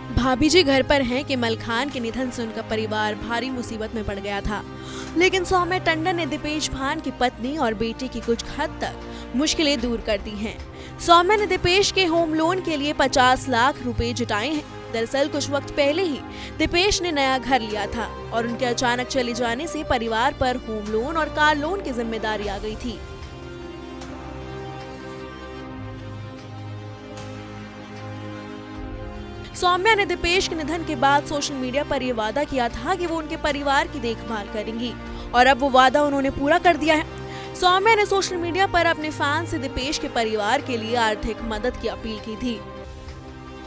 भाभी जी घर पर हैं कि मलखान के निधन से उनका परिवार भारी मुसीबत में पड़ गया था। लेकिन सौम्या टंडन ने दीपेश भान की पत्नी और बेटे की कुछ हद तक मुश्किलें दूर कर दी हैं। सौम्या ने दीपेश के होम लोन के लिए 50 लाख रुपए जुटाए हैं। दरअसल कुछ वक्त पहले ही दीपेश ने नया घर लिया था और उनके अचानक चले जाने से परिवार पर होम लोन और कार लोन की जिम्मेदारी आ गई थी। सौम्या ने दीपेश के निधन के बाद सोशल मीडिया पर यह वादा किया था कि वो उनके परिवार की देखभाल करेंगी और अब वो वादा उन्होंने पूरा कर दिया है। सौम्या ने सोशल मीडिया पर अपने फैन से दीपेश के परिवार के लिए आर्थिक मदद की अपील की थी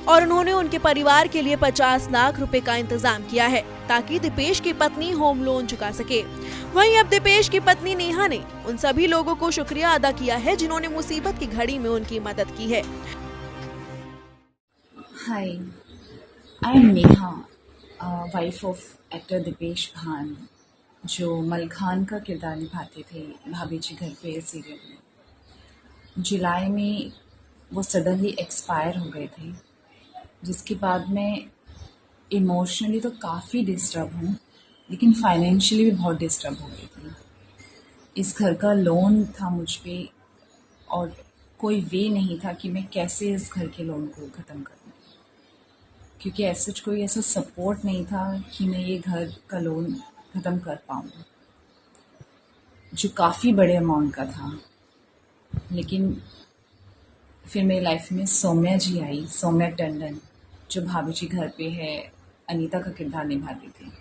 और उन्होंने उनके परिवार के लिए 50 लाख रुपए का इंतजाम किया है ताकि दीपेश की पत्नी होम लोन चुका सके। वहीं अब दीपेश की पत्नी नेहा ने उन सभी लोगों को शुक्रिया अदा किया है जिन्होंने मुसीबत की घड़ी में उनकी मदद की है। Hi, I am Neha, wife of actor Dipesh भान, जो मलखान का किरदार निभाते थे भाभी जी घर पे सीरियल में। जुलाई में वो सडनली एक्सपायर हो गए थे, जिसके बाद मैं इमोशनली तो काफ़ी डिस्टर्ब हूँ, लेकिन फाइनेंशियली भी बहुत डिस्टर्ब हो गई थी। इस घर का लोन था मुझ पे और कोई वे नहीं था कि मैं कैसे इस घर के लोन को ख़त्म करूँ, क्योंकि ऐसा कोई ऐसा सपोर्ट नहीं था कि मैं ये घर का लोन ख़त्म कर पाऊँ, जो काफ़ी बड़े अमाउंट का था। लेकिन फिर मेरी लाइफ में सौम्या जी आई, सौम्या टंडन, जो भाभी जी घर पे है, अनीता का किरदार निभाती थी।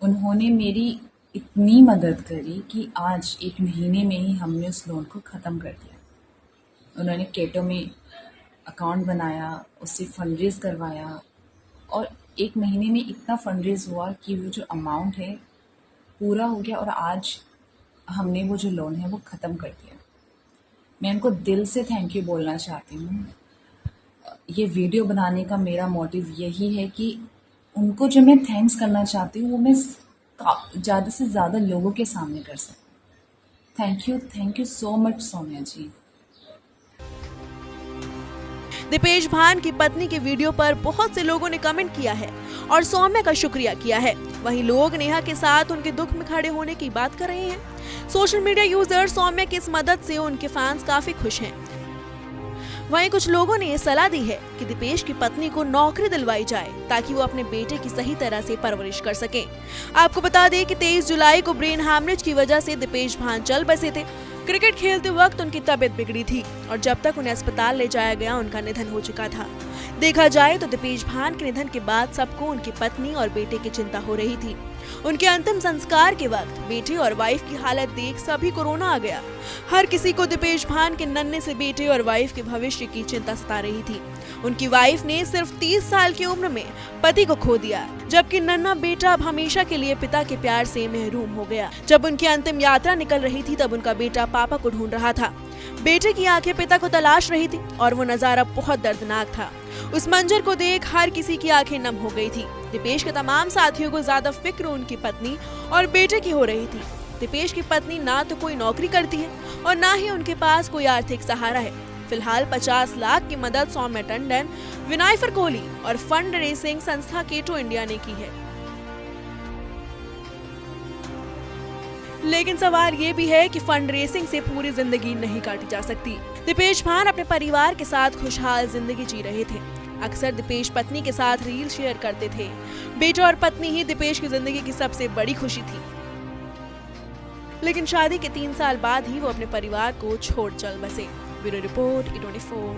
उन्होंने मेरी इतनी मदद करी कि आज 1 महीने में ही हमने उस लोन को ख़त्म कर दिया। उन्होंने केटो में अकाउंट बनाया, उससे फंड रेज करवाया और 1 महीने में इतना फंड रेज हुआ कि वो जो अमाउंट है पूरा हो गया और आज हमने वो जो लोन है वो ख़त्म कर दिया। मैं उनको दिल से थैंक यू बोलना चाहती हूँ। ये वीडियो बनाने का मेरा मोटिव यही है कि उनको जो मैं थैंक्स करना चाहती हूँ वो मैं ज़्यादा से ज़्यादा लोगों के सामने कर सकूँ। Thank you so much Saumya ji. Deepesh Bhan की पत्नी के वीडियो पर बहुत से लोगों ने कमेंट किया है और सौम्या का शुक्रिया किया है। वहीं लोग नेहा के साथ उनके दुख में खड़े होने की बात कर रहे हैं। सोशल मीडिया यूजर सौम्या की इस मदद से उनके फैंस काफी खुश हैं। वहीं कुछ लोगों ने ये सलाह दी है कि दीपेश की पत्नी को नौकरी दिलवाई जाए ताकि वो अपने बेटे की सही तरह से परवरिश कर सके। आपको बता दें कि 23 जुलाई को ब्रेन हैमरेज की वजह से दीपेश भान चल बसे थे। क्रिकेट खेलते वक्त उनकी तबीयत बिगड़ी थी और जब तक उन्हें अस्पताल ले जाया गया उनका निधन हो चुका था। देखा जाए तो दीपेश भान के निधन के बाद सबको उनकी पत्नी और बेटे की चिंता हो रही थी। उनके अंतिम संस्कार के वक्त बेटे और वाइफ की हालत देख सभी को रोना आ गया। हर किसी को दीपेश भान के नन्हे से बेटे और वाइफ के भविष्य की चिंता सता रही थी। उनकी वाइफ ने सिर्फ 30 साल की उम्र में पति को खो दिया, जबकि नन्हा बेटा अब हमेशा के लिए पिता के प्यार से महरूम हो गया। जब उनकी अंतिम यात्रा निकल रही थी तब उनका बेटा पापा को ढूंढ रहा था। बेटे की आंखें पिता को तलाश रही थी और वो नजारा बहुत दर्दनाक था। उस मंजर को देख हर किसी की आंखें नम हो गई थी। दीपेश के तमाम साथियों को ज्यादा फिक्र उनकी पत्नी और बेटे की हो रही थी। दीपेश की पत्नी ना तो कोई नौकरी करती है और ना ही उनके पास कोई आर्थिक सहारा है। फिलहाल 50 लाख की मदद सौम्या टंडन, विनायफर कोहली और फंड रेसिंग संस्था केटो इंडिया ने की है। लेकिन सवाल ये भी है कि फंड रेसिंग से पूरी जिंदगी नहीं काटी जा सकती। दीपेश भान अपने परिवार के साथ खुशहाल जिंदगी जी रहे थे। अक्सर दीपेश पत्नी के साथ रील शेयर करते थे। बेटा और पत्नी ही दीपेश की जिंदगी की सबसे बड़ी खुशी थी। लेकिन शादी के 3 साल बाद ही वो अपने परिवार को छोड़ चल बसे। Bureau report, E24।